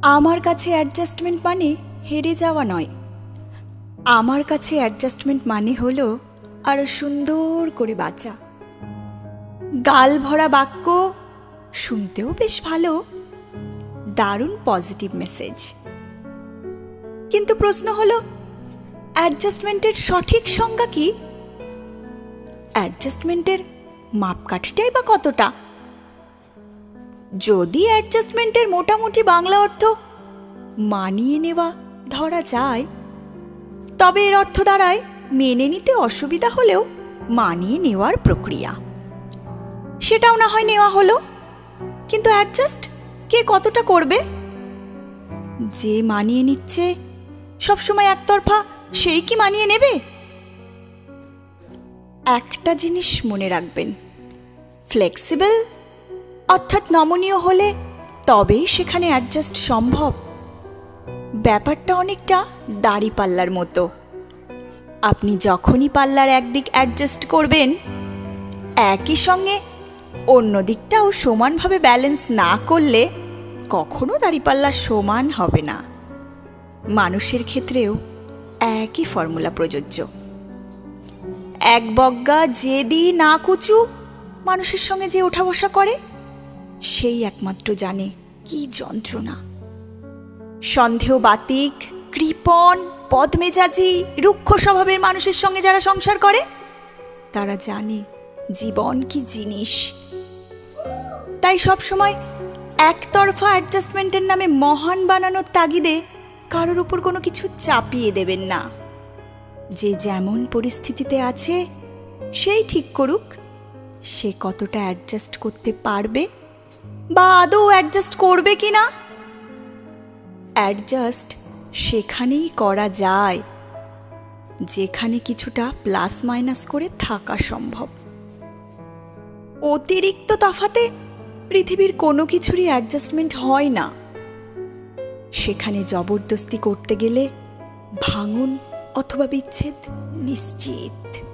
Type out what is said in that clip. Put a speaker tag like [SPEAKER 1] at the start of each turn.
[SPEAKER 1] আমার কাছে অ্যাডজাস্টমেন্ট মানে হেরে যাওয়া নয়। আমার কাছে অ্যাডজাস্টমেন্ট মানে হলো আরো সুন্দর করে বাঁচা। গাল ভরা বাক্য, শুনতেও বেশ ভালো, দারুণ পজিটিভ মেসেজ। কিন্তু প্রশ্ন হলো, অ্যাডজাস্টমেন্টের সঠিক সংজ্ঞা কি? অ্যাডজাস্টমেন্টের মাপকাঠিটাই বা কতটা? যদি অ্যাডজাস্টমেন্টের মোটামুটি বাংলা অর্থ মানিয়ে নেওয়া ধরা যায়, তবে এর অর্থ দাঁড়ায় মেনে নিতে অসুবিধা হলেও মানিয়ে নেওয়ার প্রক্রিয়া। সেটাও না হয় নেওয়া হলো, কিন্তু অ্যাডজাস্ট কে কতটা করবে? যে মানিয়ে নিচ্ছে সবসময় একতরফা, সেই কি মানিয়ে নেবে? একটা জিনিস মনে রাখবেন, ফ্লেক্সিবল অর্থাৎ নমনীয় হলে তবেই সেখানে অ্যাডজাস্ট সম্ভব। ব্যাপারটা অনেকটা দাড়িপাল্লার মতো। আপনি যখনই পাল্লার একদিক অ্যাডজাস্ট করবেন, একই সঙ্গে অন্য দিকটাও সমানভাবে ব্যালেন্স না করলে কখনো দাড়িপাল্লা সমান হবে না। মানুষের ক্ষেত্রেও একই ফর্মুলা প্রযোজ্য। এক বজ্ঞা যেদি না কুচু মানুষের সঙ্গে যে ওঠা বসা করে, সেই একমাত্র জানে কি যন্ত্রণা। সন্দেহ বাতিক, কৃপণ, বদমেজাজি, রুক্ষ স্বভাবের মানুষের সঙ্গে যারা সংসার করে, তারা জানে জীবন কি জিনিস। তাই সবসময় একতরফা অ্যাডজাস্টমেন্টের নামে মহান বানানোর তাগিদে কারোর উপর কোনো কিছু চাপিয়ে দেবেন না। যে যেমন পরিস্থিতিতে আছে সেই ঠিক করুক সে কতটা অ্যাডজাস্ট করতে পারবে বা আদৌ অ্যাডজাস্ট করবে কিনা। অ্যাডজাস্ট সেখানেই করা যায় যেখানে কিছুটা প্লাস মাইনাস করে থাকা সম্ভব। অতিরিক্ত তফাতে পৃথিবীর কোনো কিছুরই অ্যাডজাস্টমেন্ট হয় না। সেখানে জবরদস্তি করতে গেলে ভাঙন অথবা বিচ্ছেদ নিশ্চিত।